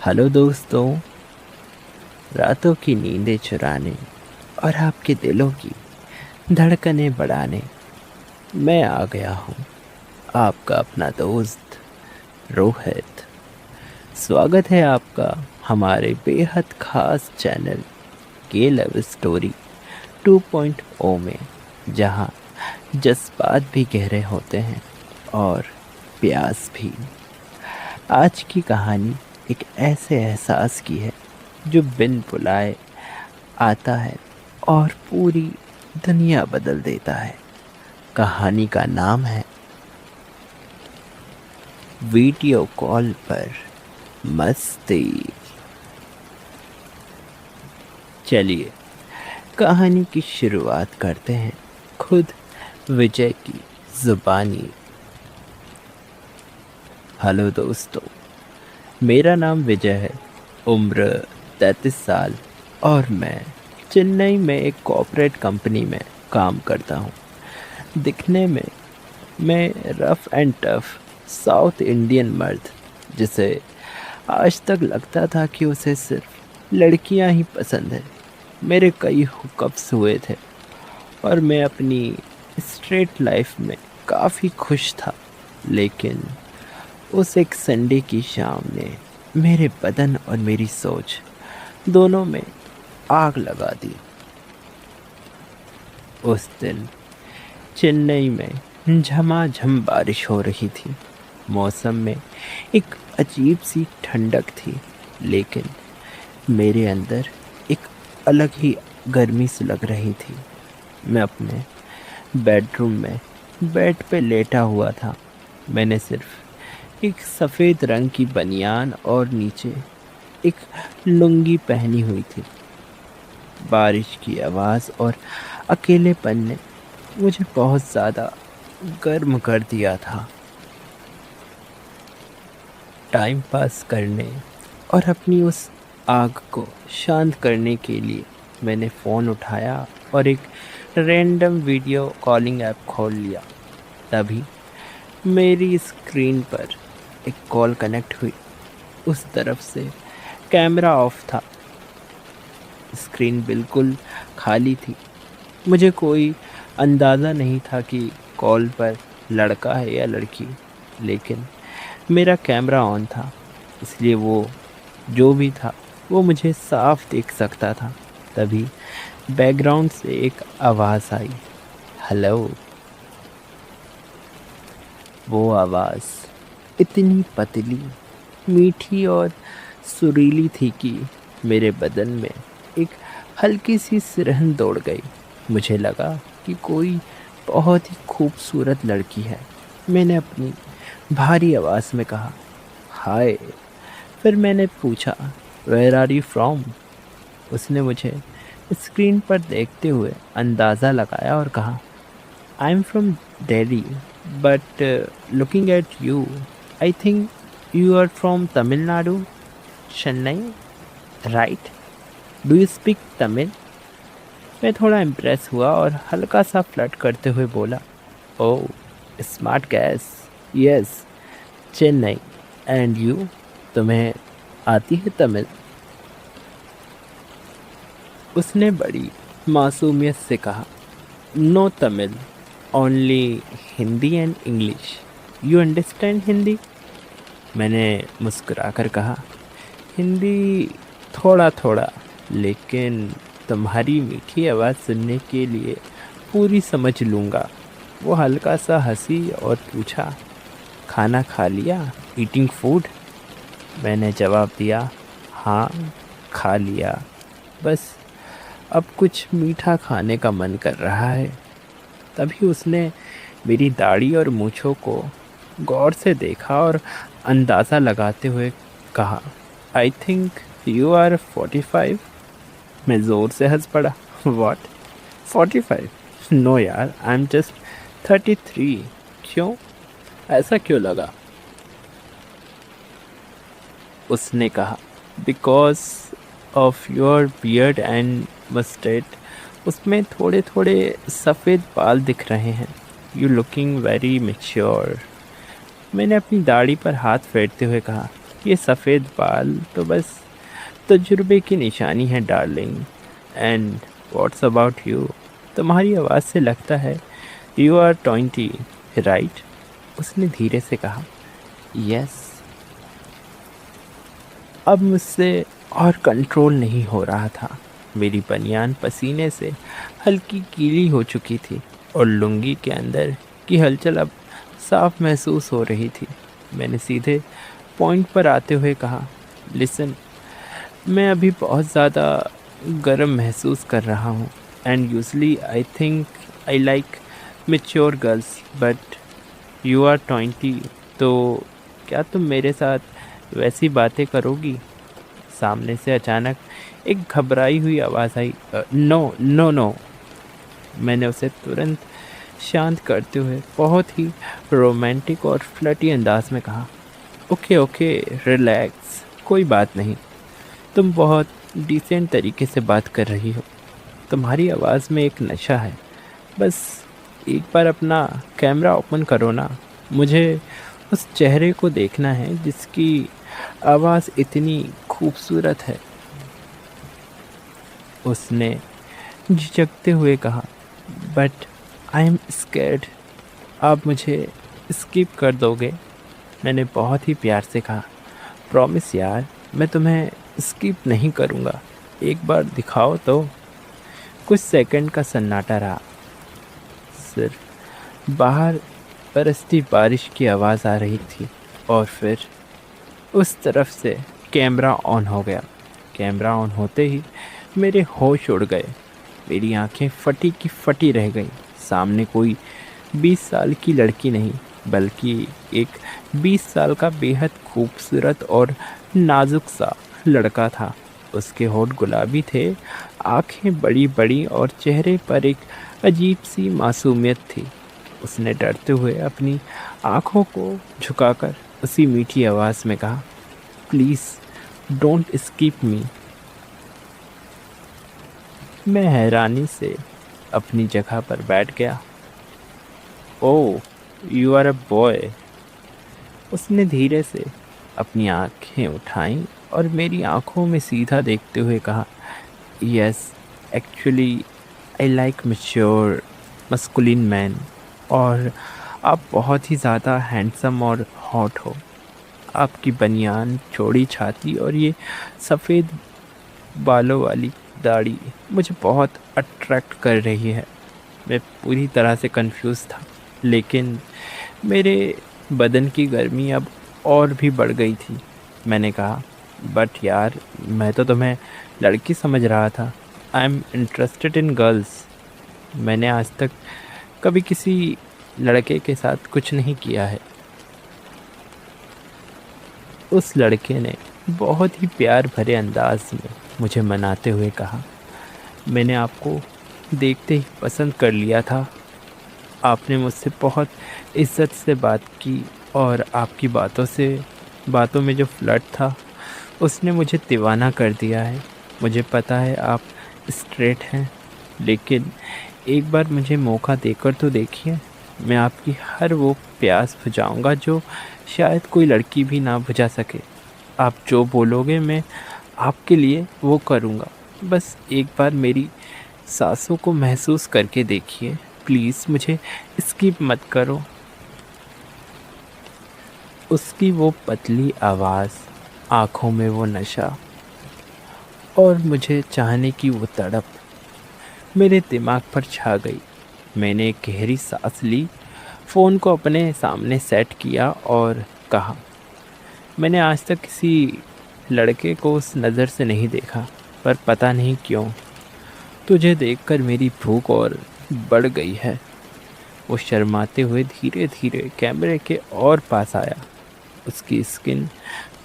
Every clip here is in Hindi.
हेलो दोस्तों। रातों की नींदें चुराने और आपके दिलों की धड़कनें बढ़ाने मैं आ गया हूँ, आपका अपना दोस्त रोहित। स्वागत है आपका हमारे बेहद खास चैनल के लव स्टोरी 2.0 में, जहाँ जज्बात भी गहरे होते हैं और प्यास भी। आज की कहानी एक ऐसे एहसास की है जो बिन बुलाए आता है और पूरी दुनिया बदल देता है। कहानी का नाम है वीडियो कॉल पर मस्ती। चलिए कहानी की शुरुआत करते हैं खुद विजय की जुबानी। हेलो दोस्तों, मेरा नाम विजय है, उम्र 33 साल और मैं चेन्नई में एक कॉर्पोरेट कंपनी में काम करता हूँ। दिखने में मैं rough and tough south Indian मर्द, जिसे आज तक लगता था कि उसे सिर्फ लड़कियां ही पसंद है। मेरे कई हुकअप्स हुए थे और मैं अपनी स्ट्रेट लाइफ में काफ़ी खुश था, लेकिन उस एक संडे की शाम ने मेरे बदन और मेरी सोच दोनों में आग लगा दी। उस दिन चेन्नई में झमाझम बारिश हो रही थी। मौसम में एक अजीब सी ठंडक थी, लेकिन मेरे अंदर एक अलग ही गर्मी सी लग रही थी। मैं अपने बेडरूम में बेड पे लेटा हुआ था। मैंने सिर्फ एक सफ़ेद रंग की बनियान और नीचे एक लुंगी पहनी हुई थी। बारिश की आवाज़ और अकेलेपन ने मुझे बहुत ज़्यादा गर्म कर दिया था। टाइम पास करने और अपनी उस आग को शांत करने के लिए मैंने फ़ोन उठाया और एक रैंडम वीडियो कॉलिंग ऐप खोल लिया। तभी मेरी स्क्रीन पर एक कॉल कनेक्ट हुई। उस तरफ से कैमरा ऑफ था, स्क्रीन बिल्कुल खाली थी। मुझे कोई अंदाज़ा नहीं था कि कॉल पर लड़का है या लड़की, लेकिन मेरा कैमरा ऑन था, इसलिए वो जो भी था वो मुझे साफ देख सकता था। तभी बैकग्राउंड से एक आवाज़ आई, हेलो। वो आवाज़ इतनी पतली, मीठी और सुरीली थी कि मेरे बदन में एक हल्की सी सिरहन दौड़ गई। मुझे लगा कि कोई बहुत ही खूबसूरत लड़की है। मैंने अपनी भारी आवाज़ में कहा, हाय। फिर मैंने पूछा, वेयर आर यू फ्रॉम। उसने मुझे स्क्रीन पर देखते हुए अंदाज़ा लगाया और कहा, I am from Delhi, but looking at you I think you are from Tamil Nadu, Chennai, right? Do you speak Tamil? मैं थोड़ा इम्प्रेस हुआ और हल्का सा फ्लर्ट करते हुए बोला, oh smart guess, yes, Chennai. And you, तुम्हें आती है तमिल? उसने बड़ी मासूमियत से कहा, no Tamil, only Hindi and English. You understand Hindi? मैंने मुस्कुराकर कहा, हिंदी थोड़ा थोड़ा, लेकिन तुम्हारी मीठी आवाज़ सुनने के लिए पूरी समझ लूँगा। वो हल्का सा हंसी और पूछा, खाना खा लिया, ईटिंग फूड? मैंने जवाब दिया, हाँ खा लिया, बस अब कुछ मीठा खाने का मन कर रहा है। तभी उसने मेरी दाढ़ी और मूँछों को गौर से देखा और अंदाज़ा लगाते हुए कहा, आई थिंक यू आर 45। मैं ज़ोर से हंस पड़ा, व्हाट 45? नो यार, आई एम जस्ट 33। क्यों, ऐसा क्यों लगा? उसने कहा, because of your beard and mustard. उसमें थोड़े थोड़े सफ़ेद बाल दिख रहे हैं। You looking very mature. मैंने अपनी दाढ़ी पर हाथ फेरते हुए कहा, ये सफ़ेद बाल तो बस तजुर्बे की निशानी है darling. And what's about you? तुम्हारी आवाज़ से लगता है यू आर 20, राइट? उसने धीरे से कहा। यस। अब मुझसे और कंट्रोल नहीं हो रहा था। मेरी बनियान पसीने से हल्की गीली हो चुकी थी और लुंगी के अंदर की हलचल अब साफ महसूस हो रही थी। मैंने सीधे पॉइंट पर आते हुए कहा, लिसन, मैं अभी बहुत ज़्यादा गर्म महसूस कर रहा हूँ and usually I think I like mature girls, but you are 20, तो क्या तुम मेरे साथ वैसी बातें करोगी? सामने से अचानक एक घबराई हुई आवाज़ आई, नो नो नो। मैंने उसे तुरंत शांत करते हुए बहुत ही रोमांटिक और फ्लर्टी अंदाज में कहा, ओके ओके रिलैक्स, कोई बात नहीं। तुम बहुत डिसेंट तरीके से बात कर रही हो। तुम्हारी आवाज़ में एक नशा है। बस एक बार अपना कैमरा ओपन करो ना। मुझे उस चेहरे को देखना है जिसकी आवाज़ इतनी खूबसूरत है। उसने झिझकते हुए कहा, बट आई एम स्कैर्ड। आप मुझे स्किप कर दोगे? मैंने बहुत ही प्यार से कहा, प्रॉमिस यार, मैं तुम्हें स्किप नहीं करूँगा। एक बार दिखाओ तो। कुछ सेकंड का सन्नाटा रहा। सिर्फ बाहर बरसती बारिश की आवाज़ आ रही थी और फिर उस तरफ से कैमरा ऑन हो गया। कैमरा ऑन होते ही मेरे होश उड़ गए। मेरी आंखें फटी की फटी रह गईं। सामने कोई 20 साल की लड़की नहीं, बल्कि एक 20 साल का बेहद खूबसूरत और नाजुक सा लड़का था। उसके होठ गुलाबी थे, आंखें बड़ी बड़ी और चेहरे पर एक अजीब सी मासूमियत थी। उसने डरते हुए अपनी आंखों को झुकाकर उसी मीठी आवाज़ में कहा, प्लीज़ डोंट स्किप मी। मैं हैरानी से अपनी जगह पर बैठ गया। ओह, यू आर अ बॉय। उसने धीरे से अपनी आंखें उठाईं और मेरी आंखों में सीधा देखते हुए कहा, yes, actually I like mature masculine man. और आप बहुत ही ज़्यादा हैंडसम और हॉट हो। आपकी बनियान, चौड़ी छाती और ये सफ़ेद बालों वाली दाढ़ी मुझे बहुत अट्रैक्ट कर रही है। मैं पूरी तरह से कंफ्यूज था, लेकिन मेरे बदन की गर्मी अब और भी बढ़ गई थी। मैंने कहा, बट यार, मैं तो तुम्हें लड़की समझ रहा था। I am interested in girls. मैंने आज तक कभी किसी लड़के के साथ कुछ नहीं किया है। उस लड़के ने बहुत ही प्यार भरे अंदाज में मुझे मनाते हुए कहा, मैंने आपको देखते ही पसंद कर लिया था। आपने मुझसे बहुत इज्जत से बात की और आपकी बातों में जो फ्लर्ट था उसने मुझे दीवाना कर दिया है। मुझे पता है आप स्ट्रेट हैं, लेकिन एक बार मुझे मौका देकर तो देखिए। मैं आपकी हर वो प्यास बुझाऊंगा जो शायद कोई लड़की भी ना बुझा सके। आप जो बोलोगे मैं आपके लिए वो करूँगा। बस एक बार मेरी सांसों को महसूस करके देखिए। प्लीज़ मुझे स्किप मत करो। उसकी वो पतली आवाज़, आँखों में वो नशा और मुझे चाहने की वो तड़प मेरे दिमाग पर छा गई। मैंने एक गहरी सांस ली, फ़ोन को अपने सामने सेट किया और कहा, मैंने आज तक किसी लड़के को उस नज़र से नहीं देखा, पर पता नहीं क्यों तुझे देखकर मेरी भूख और बढ़ गई है। वो शर्माते हुए धीरे धीरे कैमरे के और पास आया। उसकी स्किन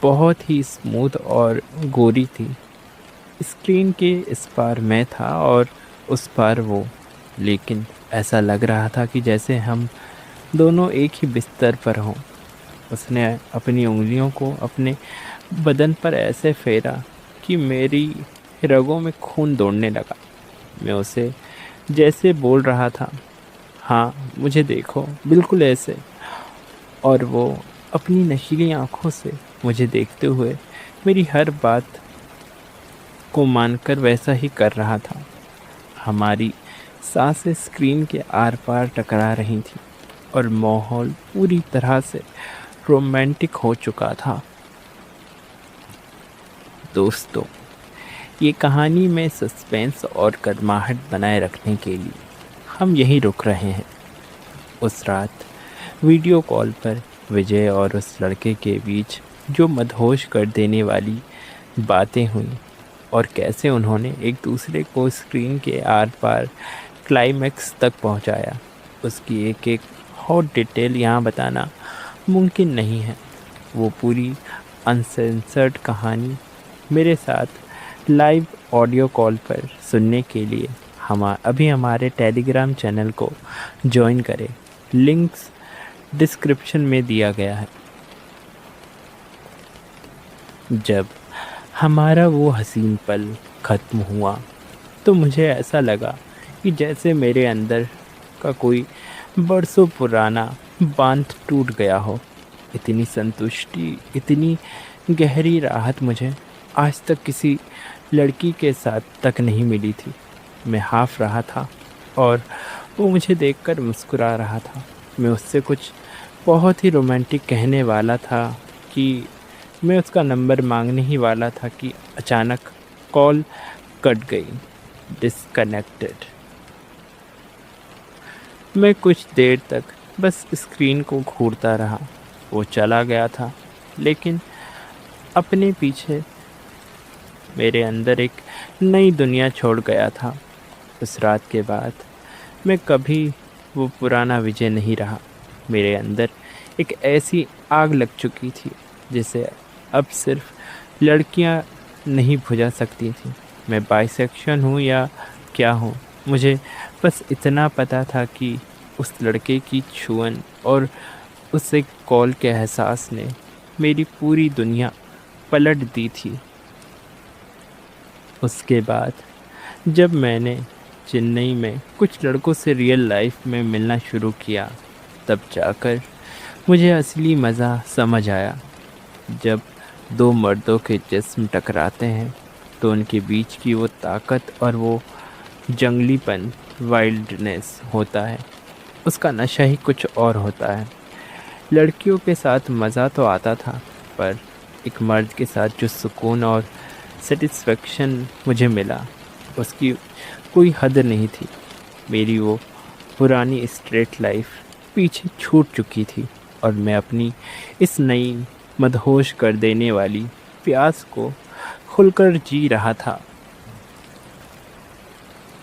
बहुत ही स्मूथ और गोरी थी। स्क्रीन के इस पार मैं था और उस पार वो, लेकिन ऐसा लग रहा था कि जैसे हम दोनों एक ही बिस्तर पर हों। उसने अपनी उंगलियों को अपने बदन पर ऐसे फेरा कि मेरी रगों में खून दौड़ने लगा। मैं उसे जैसे बोल रहा था, हाँ मुझे देखो, बिल्कुल ऐसे, और वो अपनी नशीली आँखों से मुझे देखते हुए मेरी हर बात को मानकर वैसा ही कर रहा था। हमारी सांसें स्क्रीन के आर पार टकरा रही थी और माहौल पूरी तरह से रोमांटिक हो चुका था। दोस्तों, ये कहानी में सस्पेंस और गर्माहट बनाए रखने के लिए हम यहीं रुक रहे हैं। उस रात वीडियो कॉल पर विजय और उस लड़के के बीच जो मदहोश कर देने वाली बातें हुई और कैसे उन्होंने एक दूसरे को स्क्रीन के आर पार क्लाइमैक्स तक पहुंचाया, उसकी एक एक हॉट डिटेल यहाँ बताना मुमकिन नहीं है। वो पूरी अनसेंसर्ड कहानी मेरे साथ लाइव ऑडियो कॉल पर सुनने के लिए अभी हमारे टेलीग्राम चैनल को ज्वाइन करें। लिंक्स डिस्क्रिप्शन में दिया गया है। जब हमारा वो हसीन पल ख़त्म हुआ तो मुझे ऐसा लगा कि जैसे मेरे अंदर का कोई बरसों पुराना बांध टूट गया हो। इतनी संतुष्टि, इतनी गहरी राहत मुझे आज तक किसी लड़की के साथ तक नहीं मिली थी। मैं हाफ रहा था और वो मुझे देखकर मुस्कुरा रहा था। मैं उससे कुछ बहुत ही रोमांटिक कहने वाला था कि मैं उसका नंबर मांगने ही वाला था कि अचानक कॉल कट गई, डिस्कनेक्टेड। मैं कुछ देर तक बस स्क्रीन को घूरता रहा। वो चला गया था, लेकिन अपने पीछे मेरे अंदर एक नई दुनिया छोड़ गया था। उस रात के बाद मैं कभी वो पुराना विजय नहीं रहा। मेरे अंदर एक ऐसी आग लग चुकी थी जिसे अब सिर्फ लड़कियां नहीं बुझा सकती थी। मैं बाइसेक्शन हूँ या क्या हूँ, मुझे बस इतना पता था कि उस लड़के की छुअन और उस एक कॉल के एहसास ने मेरी पूरी दुनिया पलट दी थी। उसके बाद जब मैंने चेन्नई में कुछ लड़कों से रियल लाइफ में मिलना शुरू किया, तब जाकर मुझे असली मज़ा समझ आया। जब दो मर्दों के जिस्म टकराते हैं तो उनके बीच की वो ताकत और वो जंगलीपन, वाइल्डनेस होता है, उसका नशा ही कुछ और होता है। लड़कियों के साथ मज़ा तो आता था, पर एक मर्द के साथ जो सुकून और सेटिस्फेक्शन मुझे मिला, उसकी कोई हद नहीं थी। मेरी वो पुरानी स्ट्रेट लाइफ पीछे छूट चुकी थी और मैं अपनी इस नई मदहोश कर देने वाली प्यास को खुलकर जी रहा था।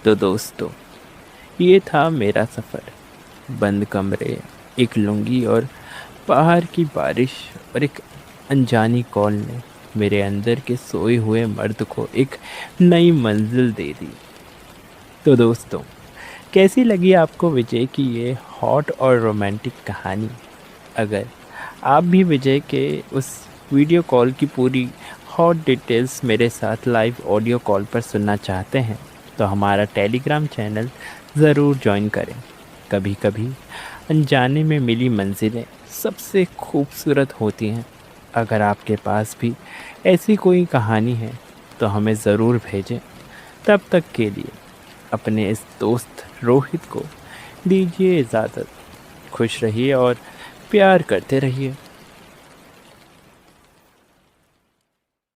तो दोस्तों, ये था मेरा सफ़र। बंद कमरे, एक लुंगी और बाहर की बारिश और एक अनजानी कॉल ने मेरे अंदर के सोए हुए मर्द को एक नई मंजिल दे दी। तो दोस्तों, कैसी लगी आपको विजय की ये हॉट और रोमांटिक कहानी? अगर आप भी विजय के उस वीडियो कॉल की पूरी हॉट डिटेल्स मेरे साथ लाइव ऑडियो कॉल पर सुनना चाहते हैं तो हमारा टेलीग्राम चैनल ज़रूर ज्वाइन करें। कभी कभी अनजाने में मिली मंजिलें सबसे खूबसूरत होती हैं। अगर आपके पास भी ऐसी कोई कहानी है तो हमें ज़रूर भेजें। तब तक के लिए अपने इस दोस्त रोहित को दीजिए इजाज़त। खुश रहिए और प्यार करते रहिए।